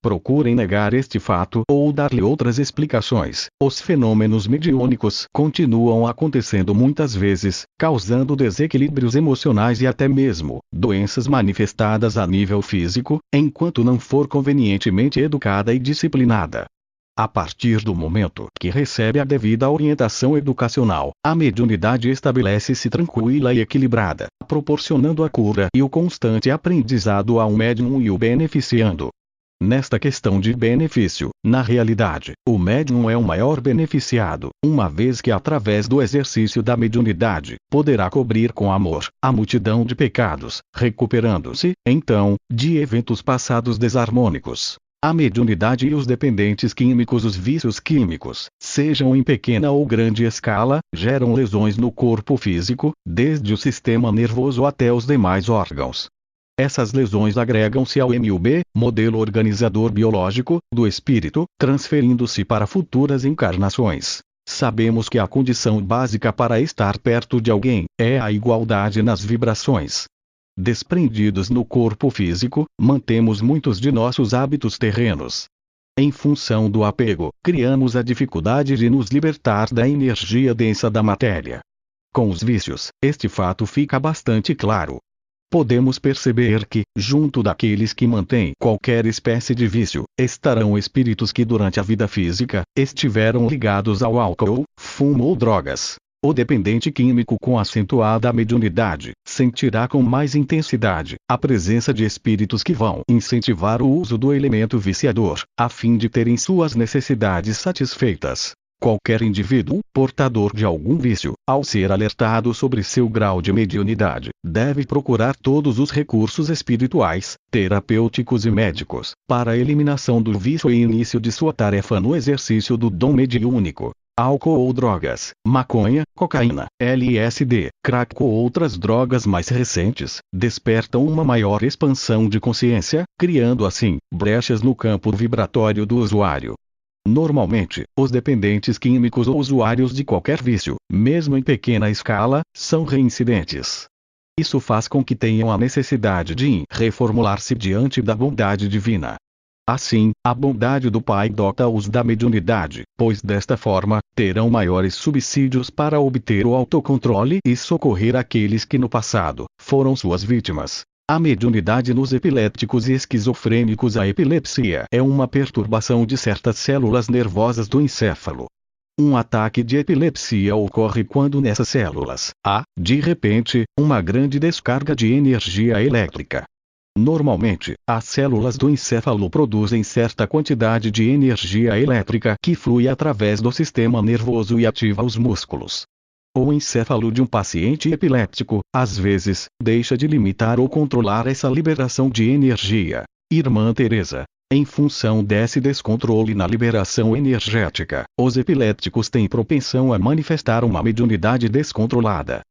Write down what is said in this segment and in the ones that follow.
procurem negar este fato ou dar-lhe outras explicações, os fenômenos mediúnicos continuam acontecendo muitas vezes, causando desequilíbrios emocionais e até mesmo doenças manifestadas a nível físico, enquanto não for convenientemente educada e disciplinada. A partir do momento que recebe a devida orientação educacional, a mediunidade estabelece-se tranquila e equilibrada, proporcionando a cura e o constante aprendizado ao médium e o beneficiando. Nesta questão de benefício, na realidade, o médium é o maior beneficiado, uma vez que através do exercício da mediunidade, poderá cobrir com amor a multidão de pecados, recuperando-se, então, de eventos passados desarmônicos. A mediunidade e os dependentes químicos, os vícios químicos, sejam em pequena ou grande escala, geram lesões no corpo físico, desde o sistema nervoso até os demais órgãos. Essas lesões agregam-se ao MUB, modelo organizador biológico, do espírito, transferindo-se para futuras encarnações. Sabemos que a condição básica para estar perto de alguém é a igualdade nas vibrações. Desprendidos no corpo físico, mantemos muitos de nossos hábitos terrenos. Em função do apego, criamos a dificuldade de nos libertar da energia densa da matéria. Com os vícios, este fato fica bastante claro. Podemos perceber que, junto daqueles que mantêm qualquer espécie de vício, estarão espíritos que durante a vida física, estiveram ligados ao álcool, fumo ou drogas. O dependente químico com acentuada mediunidade, sentirá com mais intensidade a presença de espíritos que vão incentivar o uso do elemento viciador, a fim de terem suas necessidades satisfeitas. Qualquer indivíduo, portador de algum vício, ao ser alertado sobre seu grau de mediunidade, deve procurar todos os recursos espirituais, terapêuticos e médicos, para a eliminação do vício e início de sua tarefa no exercício do dom mediúnico. Álcool ou drogas, maconha, cocaína, LSD, crack ou outras drogas mais recentes, despertam uma maior expansão de consciência, criando assim, brechas no campo vibratório do usuário. Normalmente, os dependentes químicos ou usuários de qualquer vício, mesmo em pequena escala, são reincidentes. Isso faz com que tenham a necessidade de reformular-se diante da bondade divina. Assim, a bondade do Pai dota-os da mediunidade, pois desta forma, terão maiores subsídios para obter o autocontrole e socorrer aqueles que no passado, foram suas vítimas. A mediunidade nos epiléticos e esquizofrênicos. A epilepsia é uma perturbação de certas células nervosas do encéfalo. Um ataque de epilepsia ocorre quando nessas células há, de repente, uma grande descarga de energia elétrica. Normalmente, as células do encéfalo produzem certa quantidade de energia elétrica que flui através do sistema nervoso e ativa os músculos. O encéfalo de um paciente epiléptico, às vezes, deixa de limitar ou controlar essa liberação de energia. Irmã Teresa, em função desse descontrole na liberação energética, os epilépticos têm propensão a manifestar uma mediunidade descontrolada.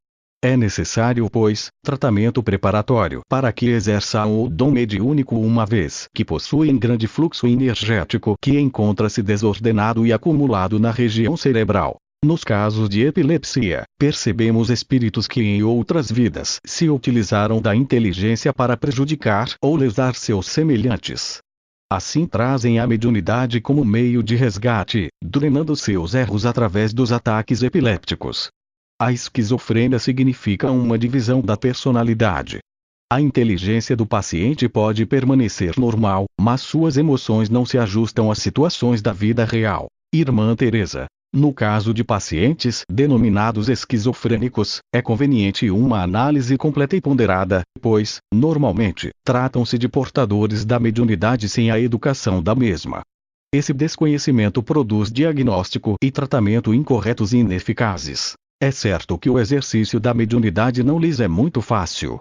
É necessário, pois, tratamento preparatório para que exerçam o dom mediúnico, uma vez que possuem grande fluxo energético que encontra-se desordenado e acumulado na região cerebral. Nos casos de epilepsia, percebemos espíritos que em outras vidas se utilizaram da inteligência para prejudicar ou lesar seus semelhantes. Assim trazem a mediunidade como meio de resgate, drenando seus erros através dos ataques epilépticos. A esquizofrênia significa uma divisão da personalidade. A inteligência do paciente pode permanecer normal, mas suas emoções não se ajustam às situações da vida real. Irmã Teresa, no caso de pacientes denominados esquizofrênicos, é conveniente uma análise completa e ponderada, pois, normalmente, tratam-se de portadores da mediunidade sem a educação da mesma. Esse desconhecimento produz diagnóstico e tratamento incorretos e ineficazes. É certo que o exercício da mediunidade não lhes é muito fácil.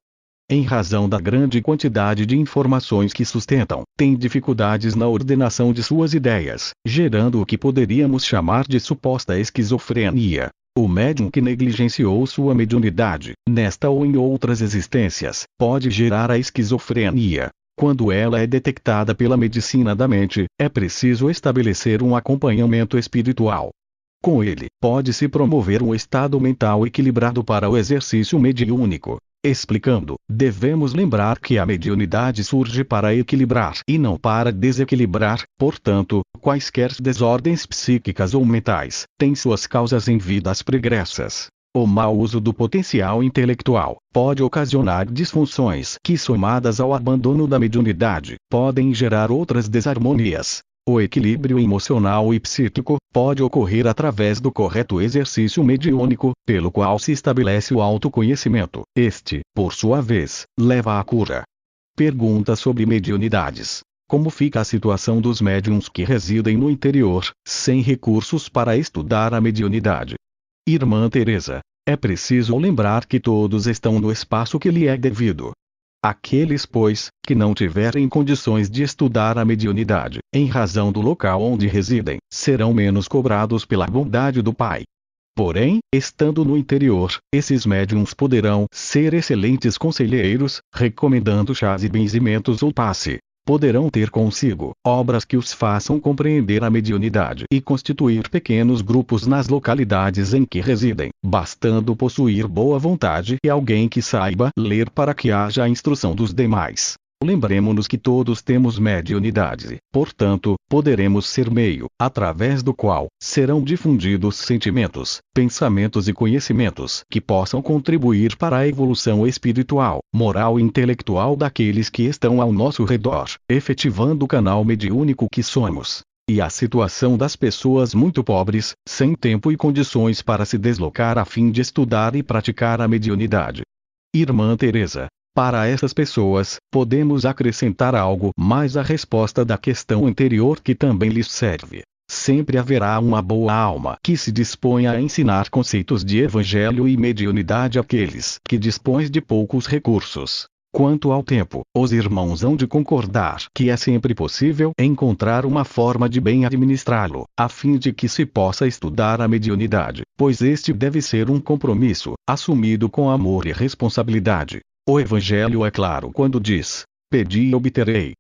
Em razão da grande quantidade de informações que sustentam, têm dificuldades na ordenação de suas ideias, gerando o que poderíamos chamar de suposta esquizofrenia. O médium que negligenciou sua mediunidade, nesta ou em outras existências, pode gerar a esquizofrenia. Quando ela é detectada pela medicina da mente, é preciso estabelecer um acompanhamento espiritual. Com ele, pode-se promover um estado mental equilibrado para o exercício mediúnico. Explicando, devemos lembrar que a mediunidade surge para equilibrar e não para desequilibrar, portanto, quaisquer desordens psíquicas ou mentais, têm suas causas em vidas pregressas. O mau uso do potencial intelectual pode ocasionar disfunções que, somadas ao abandono da mediunidade, podem gerar outras desarmonias. O equilíbrio emocional e psíquico pode ocorrer através do correto exercício mediúnico, pelo qual se estabelece o autoconhecimento. Este, por sua vez, leva à cura. Pergunta sobre mediunidades. Como fica a situação dos médiuns que residem no interior, sem recursos para estudar a mediunidade? Irmã Teresa, é preciso lembrar que todos estão no espaço que lhe é devido. Aqueles, pois, que não tiverem condições de estudar a mediunidade, em razão do local onde residem, serão menos cobrados pela bondade do Pai. Porém, estando no interior, esses médiuns poderão ser excelentes conselheiros, recomendando chás e benzimentos ou passe. Poderão ter consigo obras que os façam compreender a mediunidade e constituir pequenos grupos nas localidades em que residem, bastando possuir boa vontade e alguém que saiba ler para que haja a instrução dos demais. Lembremos-nos que todos temos mediunidade, portanto, poderemos ser meio, através do qual serão difundidos sentimentos, pensamentos e conhecimentos que possam contribuir para a evolução espiritual, moral e intelectual daqueles que estão ao nosso redor, efetivando o canal mediúnico que somos. E a situação das pessoas muito pobres, sem tempo e condições para se deslocar a fim de estudar e praticar a mediunidade. Irmã Teresa, para essas pessoas, podemos acrescentar algo mais à resposta da questão anterior que também lhes serve. Sempre haverá uma boa alma que se disponha a ensinar conceitos de evangelho e mediunidade àqueles que dispõem de poucos recursos. Quanto ao tempo, os irmãos hão de concordar que é sempre possível encontrar uma forma de bem administrá-lo, a fim de que se possa estudar a mediunidade, pois este deve ser um compromisso, assumido com amor e responsabilidade. O Evangelho é claro quando diz: pedi e obterei.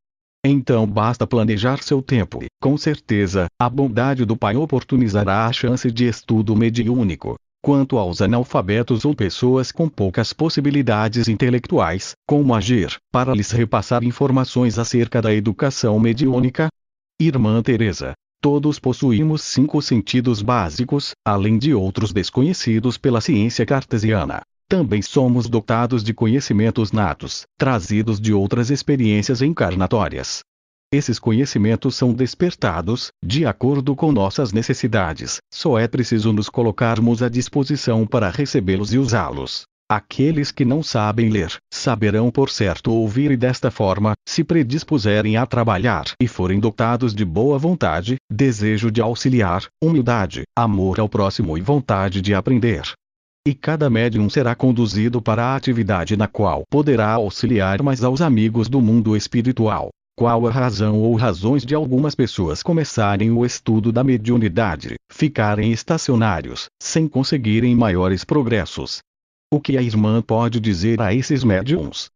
Então basta planejar seu tempo e, com certeza, a bondade do Pai oportunizará a chance de estudo mediúnico. Quanto aos analfabetos ou pessoas com poucas possibilidades intelectuais, como agir, para lhes repassar informações acerca da educação mediúnica? Irmã Teresa, todos possuímos 5 sentidos básicos, além de outros desconhecidos pela ciência cartesiana. Também somos dotados de conhecimentos natos, trazidos de outras experiências encarnatórias. Esses conhecimentos são despertados, de acordo com nossas necessidades, só é preciso nos colocarmos à disposição para recebê-los e usá-los. Aqueles que não sabem ler, saberão por certo ouvir e desta forma, se predispuserem a trabalhar e forem dotados de boa vontade, desejo de auxiliar, humildade, amor ao próximo e vontade de aprender. E cada médium será conduzido para a atividade na qual poderá auxiliar mais aos amigos do mundo espiritual. Qual a razão ou razões de algumas pessoas começarem o estudo da mediunidade, ficarem estacionários, sem conseguirem maiores progressos? O que a irmã pode dizer a esses médiums?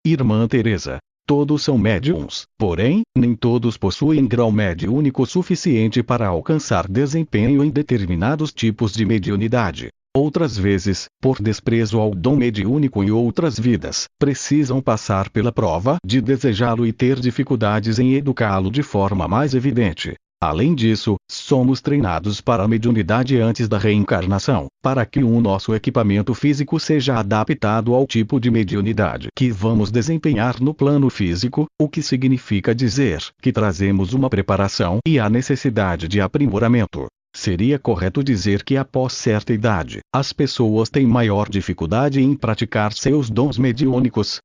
Irmã Teresa, todos são médiums, porém, nem todos possuem grau mediúnico suficiente para alcançar desempenho em determinados tipos de mediunidade. Outras vezes, por desprezo ao dom mediúnico em outras vidas, precisam passar pela prova de desejá-lo e ter dificuldades em educá-lo de forma mais evidente. Além disso, somos treinados para a mediunidade antes da reencarnação, para que o nosso equipamento físico seja adaptado ao tipo de mediunidade que vamos desempenhar no plano físico, o que significa dizer que trazemos uma preparação e a necessidade de aprimoramento. Seria correto dizer que após certa idade, as pessoas têm maior dificuldade em praticar seus dons mediúnicos.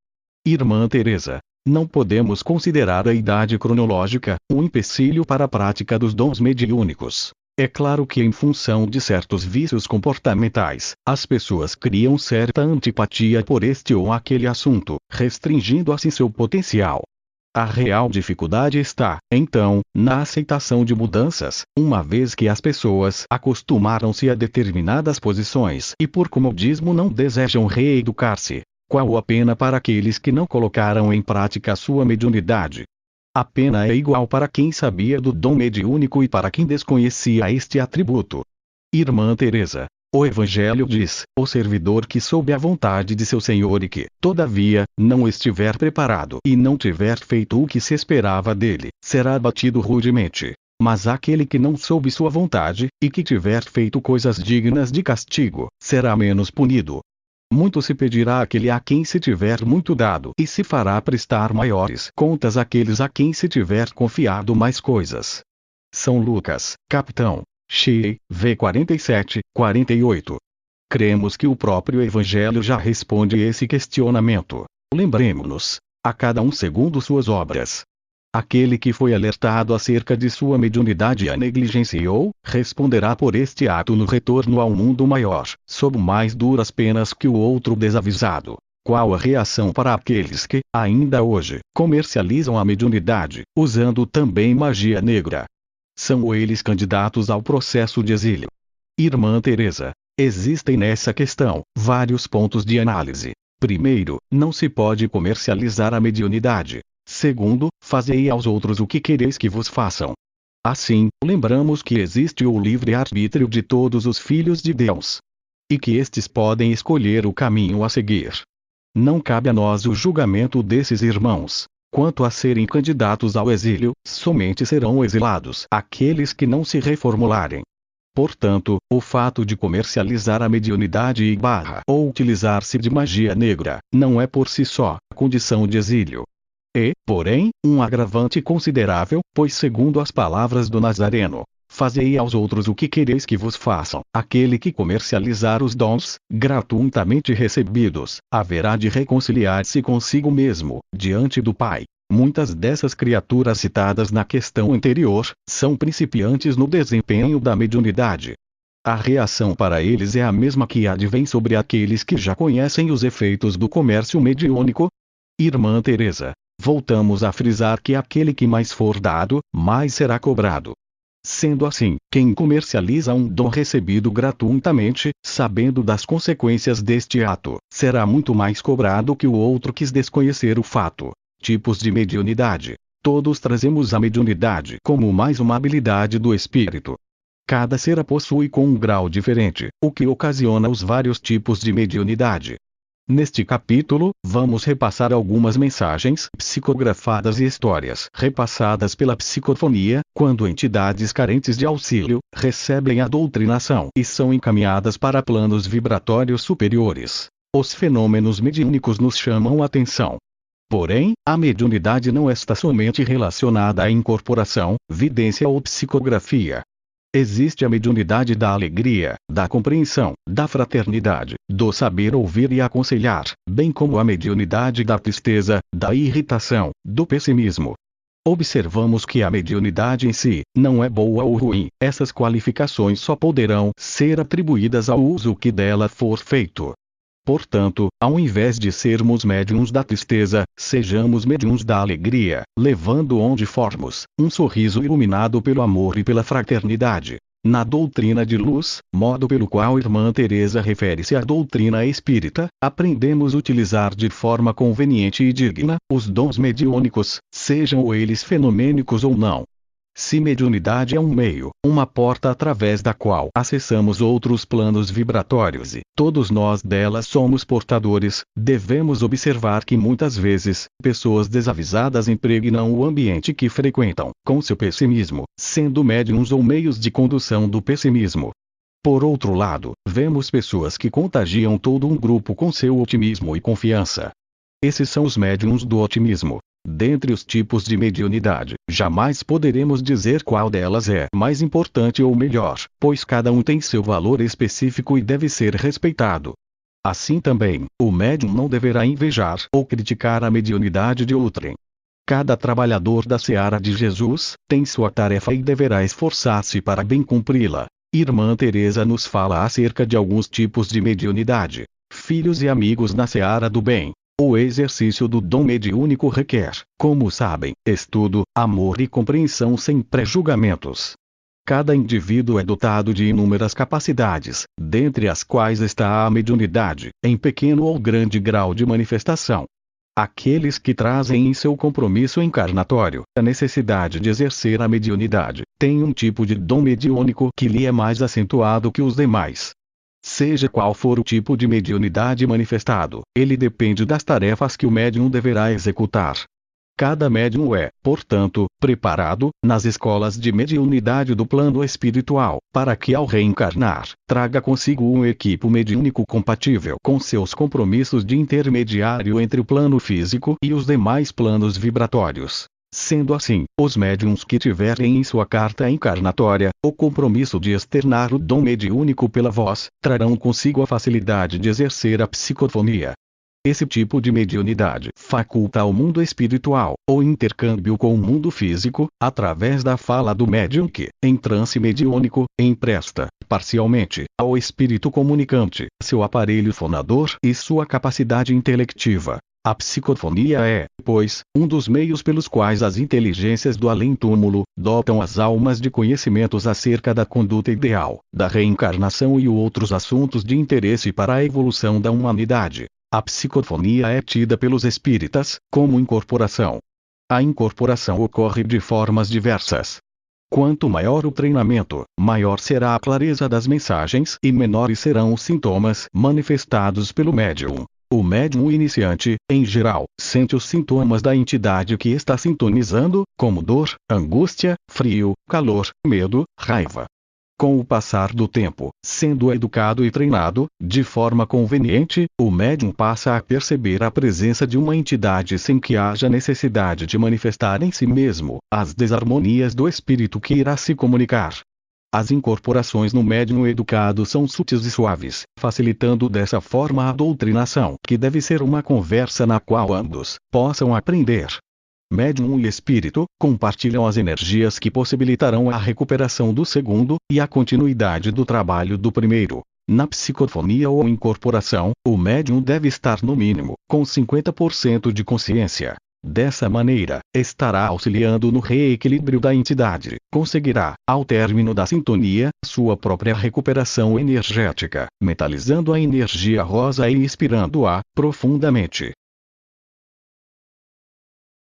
Irmã Teresa, não podemos considerar a idade cronológica um empecilho para a prática dos dons mediúnicos. É claro que em função de certos vícios comportamentais, as pessoas criam certa antipatia por este ou aquele assunto, restringindo assim seu potencial. A real dificuldade está, então, na aceitação de mudanças, uma vez que as pessoas acostumaram-se a determinadas posições e por comodismo não desejam reeducar-se. Qual a pena para aqueles que não colocaram em prática sua mediunidade? A pena é igual para quem sabia do dom mediúnico e para quem desconhecia este atributo. Irmã Teresa, O Evangelho diz: o servidor que soube a vontade de seu senhor e que, todavia, não estiver preparado e não tiver feito o que se esperava dele, será abatido rudemente. Mas aquele que não soube sua vontade, e que tiver feito coisas dignas de castigo, será menos punido. Muito se pedirá àquele a quem se tiver muito dado, e se fará prestar maiores contas àqueles a quem se tiver confiado mais coisas. São Lucas, capitão. Shea, v 47, 48. Cremos que o próprio Evangelho já responde esse questionamento. Lembremos-nos, a cada um segundo suas obras. Aquele que foi alertado acerca de sua mediunidade e a negligenciou, responderá por este ato no retorno ao mundo maior, sob mais duras penas que o outro desavisado. Qual a reação para aqueles que, ainda hoje, comercializam a mediunidade, usando também magia negra? São eles candidatos ao processo de exílio. Irmã Teresa, existem nessa questão vários pontos de análise. Primeiro, não se pode comercializar a mediunidade. Segundo, fazei aos outros o que quereis que vos façam. Assim, lembramos que existe o livre-arbítrio de todos os filhos de Deus. E que estes podem escolher o caminho a seguir. Não cabe a nós o julgamento desses irmãos. Quanto a serem candidatos ao exílio, somente serão exilados aqueles que não se reformularem. Portanto, o fato de comercializar a mediunidade ou utilizar-se de magia negra, não é por si só condição de exílio. É, porém, um agravante considerável, pois segundo as palavras do Nazareno, fazei aos outros o que quereis que vos façam. Aquele que comercializar os dons, gratuitamente recebidos, haverá de reconciliar-se consigo mesmo, diante do Pai. Muitas dessas criaturas citadas na questão anterior, são principiantes no desempenho da mediunidade. A reação para eles é a mesma que advém sobre aqueles que já conhecem os efeitos do comércio mediúnico. Irmã Teresa, voltamos a frisar que aquele que mais for dado, mais será cobrado. Sendo assim, quem comercializa um dom recebido gratuitamente, sabendo das consequências deste ato, será muito mais cobrado que o outro que desconhecer o fato. Tipos de mediunidade. Todos trazemos a mediunidade como mais uma habilidade do espírito. Cada ser a possui com um grau diferente, o que ocasiona os vários tipos de mediunidade. Neste capítulo, vamos repassar algumas mensagens psicografadas e histórias repassadas pela psicofonia, quando entidades carentes de auxílio, recebem a doutrinação e são encaminhadas para planos vibratórios superiores. Os fenômenos mediúnicos nos chamam a atenção. Porém, a mediunidade não está somente relacionada à incorporação, vidência ou psicografia. Existe a mediunidade da alegria, da compreensão, da fraternidade, do saber ouvir e aconselhar, bem como a mediunidade da tristeza, da irritação, do pessimismo. Observamos que a mediunidade em si, não é boa ou ruim, essas qualificações só poderão ser atribuídas ao uso que dela for feito. Portanto, ao invés de sermos médiuns da tristeza, sejamos médiuns da alegria, levando onde formos, um sorriso iluminado pelo amor e pela fraternidade. Na doutrina de luz, modo pelo qual Irmã Teresa refere-se à doutrina espírita, aprendemos a utilizar de forma conveniente e digna, os dons mediúnicos, sejam eles fenomênicos ou não. Se mediunidade é um meio, uma porta através da qual acessamos outros planos vibratórios e todos nós delas somos portadores, devemos observar que muitas vezes, pessoas desavisadas impregnam o ambiente que frequentam, com seu pessimismo, sendo médiuns ou meios de condução do pessimismo. Por outro lado, vemos pessoas que contagiam todo um grupo com seu otimismo e confiança. Esses são os médiuns do otimismo. Dentre os tipos de mediunidade, jamais poderemos dizer qual delas é mais importante ou melhor, pois cada um tem seu valor específico e deve ser respeitado. Assim também, o médium não deverá invejar ou criticar a mediunidade de outrem. Cada trabalhador da seara de Jesus tem sua tarefa e deverá esforçar-se para bem cumpri-la. Irmã Teresa nos fala acerca de alguns tipos de mediunidade. Filhos e amigos na seara do bem. O exercício do dom mediúnico requer, como sabem, estudo, amor e compreensão sem pré-julgamentos. Cada indivíduo é dotado de inúmeras capacidades, dentre as quais está a mediunidade, em pequeno ou grande grau de manifestação. Aqueles que trazem em seu compromisso encarnatório a necessidade de exercer a mediunidade, têm um tipo de dom mediúnico que lhe é mais acentuado que os demais. Seja qual for o tipo de mediunidade manifestado, ele depende das tarefas que o médium deverá executar. Cada médium é, portanto, preparado, nas escolas de mediunidade do plano espiritual, para que ao reencarnar, traga consigo um equipo mediúnico compatível com seus compromissos de intermediário entre o plano físico e os demais planos vibratórios. Sendo assim, os médiuns que tiverem em sua carta encarnatória o compromisso de externar o dom mediúnico pela voz, trarão consigo a facilidade de exercer a psicofonia. Esse tipo de mediunidade faculta ao mundo espiritual o intercâmbio com o mundo físico, através da fala do médium que, em transe mediúnico, empresta, parcialmente, ao espírito comunicante, seu aparelho fonador e sua capacidade intelectiva. A psicofonia é, pois, um dos meios pelos quais as inteligências do além-túmulo dotam as almas de conhecimentos acerca da conduta ideal, da reencarnação e outros assuntos de interesse para a evolução da humanidade. A psicofonia é tida pelos espíritas como incorporação. A incorporação ocorre de formas diversas. Quanto maior o treinamento, maior será a clareza das mensagens e menores serão os sintomas manifestados pelo médium. O médium iniciante, em geral, sente os sintomas da entidade que está sintonizando, como dor, angústia, frio, calor, medo, raiva. Com o passar do tempo, sendo educado e treinado, de forma conveniente, o médium passa a perceber a presença de uma entidade sem que haja necessidade de manifestar em si mesmo as desarmonias do espírito que irá se comunicar. As incorporações no médium educado são sutis e suaves, facilitando dessa forma a doutrinação, que deve ser uma conversa na qual ambos possam aprender. Médium e espírito compartilham as energias que possibilitarão a recuperação do segundo e a continuidade do trabalho do primeiro. Na psicofonia ou incorporação, o médium deve estar no mínimo com 50% de consciência. Dessa maneira, estará auxiliando no reequilíbrio da entidade, conseguirá, ao término da sintonia, sua própria recuperação energética, metalizando a energia rosa e inspirando-a profundamente.